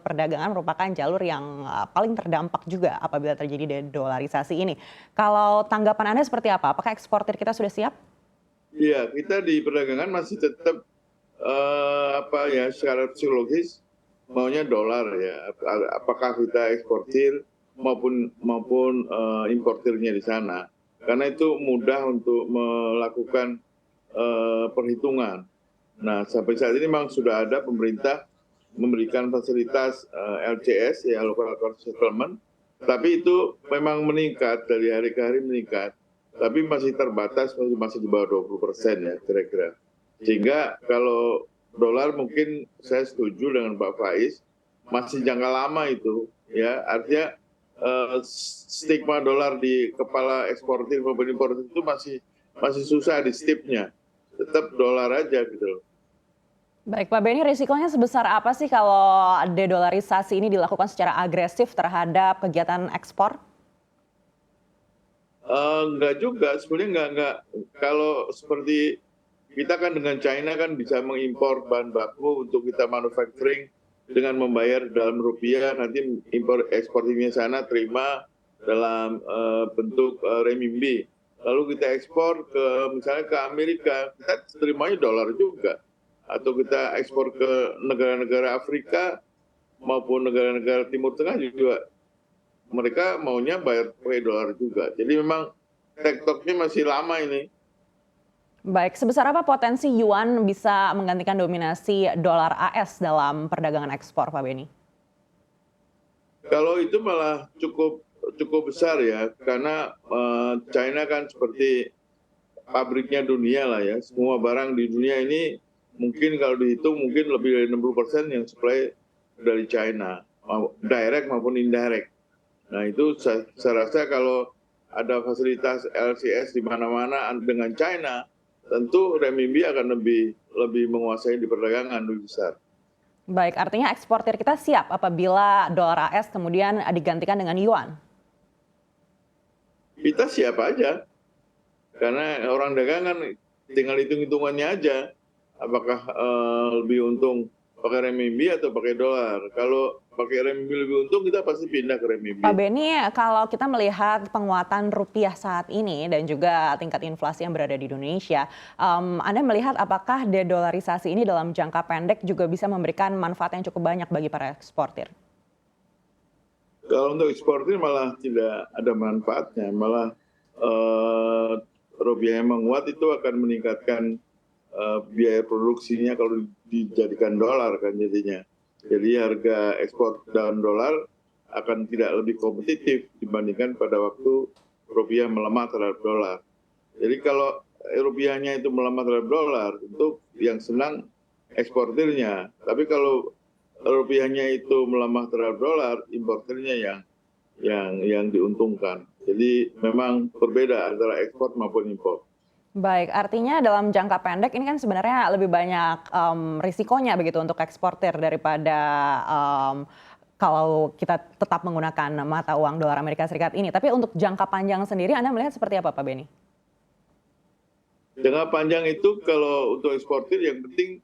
perdagangan merupakan jalur yang paling terdampak juga apabila terjadi de-dollarisasi ini. Kalau tanggapan Anda seperti apa? Apakah eksportir kita sudah siap? Iya, kita di perdagangan masih tetap secara psikologis maunya dolar ya. Apakah kita eksportir maupun importirnya di sana. Karena itu mudah untuk melakukan perhitungan. Nah, sampai saat ini memang sudah ada pemerintah memberikan fasilitas LCS ya, local currency settlement, tapi itu memang meningkat dari hari ke hari meningkat, tapi masih terbatas, masih di bawah 20% ya kira-kira. Sehingga kalau dolar mungkin saya setuju dengan Pak Faiz, masih jangka lama itu ya, artinya stigma dolar di kepala eksportir maupun importir itu masih susah di stipnya, tetap dolar aja gitu loh. Baik Pak Benny, risikonya sebesar apa sih kalau de-dollarisasi ini dilakukan secara agresif terhadap kegiatan ekspor? Enggak juga, sebenarnya enggak. Kalau seperti kita kan dengan China kan bisa mengimpor bahan baku untuk kita manufacturing dengan membayar dalam rupiah, nanti impor ekspornya sana terima dalam bentuk renminbi. Lalu kita ekspor ke misalnya ke Amerika, kita terimanya dolar juga. Atau kita ekspor ke negara-negara Afrika maupun negara-negara Timur Tengah juga mereka maunya bayar pakai dolar juga. Jadi memang tektoknya masih lama ini. Baik, sebesar apa potensi yuan bisa menggantikan dominasi dolar AS dalam perdagangan ekspor, Pak Benny? Kalau itu malah cukup besar ya, karena China kan seperti pabriknya dunia lah ya. Semua barang di dunia ini mungkin kalau dihitung mungkin lebih dari 60% yang supply dari China, direct maupun indirect. Nah itu saya rasa kalau ada fasilitas LCS di mana-mana dengan China, tentu renminbi akan lebih menguasai di perdagangan lebih besar. Baik, artinya eksportir kita siap apabila dolar AS kemudian digantikan dengan yuan? Kita siap aja, karena orang dagangan tinggal hitung-hitungannya aja. Apakah lebih untung pakai renminbi atau pakai dolar. Kalau pakai renminbi lebih untung, kita pasti pindah ke renminbi. Pak Benny, kalau kita melihat penguatan rupiah saat ini dan juga tingkat inflasi yang berada di Indonesia, Anda melihat apakah de-dollarisasi ini dalam jangka pendek juga bisa memberikan manfaat yang cukup banyak bagi para eksportir? Kalau untuk eksportir malah tidak ada manfaatnya, malah rupiah yang menguat itu akan meningkatkan biaya produksinya kalau dijadikan dolar kan jadinya. Jadi harga ekspor dalam dolar akan tidak lebih kompetitif dibandingkan pada waktu rupiah melemah terhadap dolar. Jadi kalau rupiahnya itu melemah terhadap dolar, tentu yang senang eksportirnya. Tapi kalau rupiahnya itu melemah terhadap dolar, importirnya yang diuntungkan. Jadi memang berbeda antara ekspor maupun impor. Baik, artinya dalam jangka pendek ini kan sebenarnya lebih banyak risikonya begitu untuk eksportir daripada kalau kita tetap menggunakan mata uang dolar Amerika Serikat ini. Tapi untuk jangka panjang sendiri Anda melihat seperti apa Pak Benny? Jangka panjang itu kalau untuk eksportir yang penting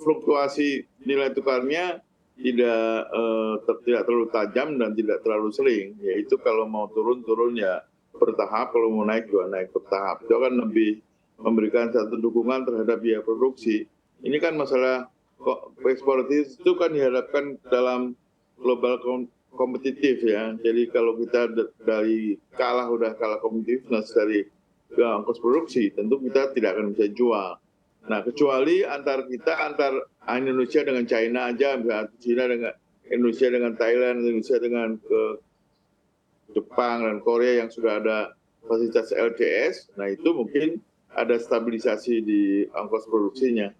fluktuasi nilai tukarnya tidak terlalu tajam dan tidak terlalu sering. Yaitu kalau mau turun ya bertahap, kalau mau naik juga naik bertahap. Itu akan lebih memberikan satu dukungan terhadap biaya produksi. Ini kan masalah eksportir itu kan dihadapkan dalam global kompetitif ya. Jadi kalau kita dari udah kalah kompetitiveness dari ongkos produksi, tentu kita tidak akan bisa jual. Nah, kecuali antar Indonesia dengan China aja, misalnya China dengan Indonesia dengan Thailand, Indonesia dengan Jepang dan Korea yang sudah ada fasilitas LCS, nah itu mungkin ada stabilisasi di ongkos produksinya.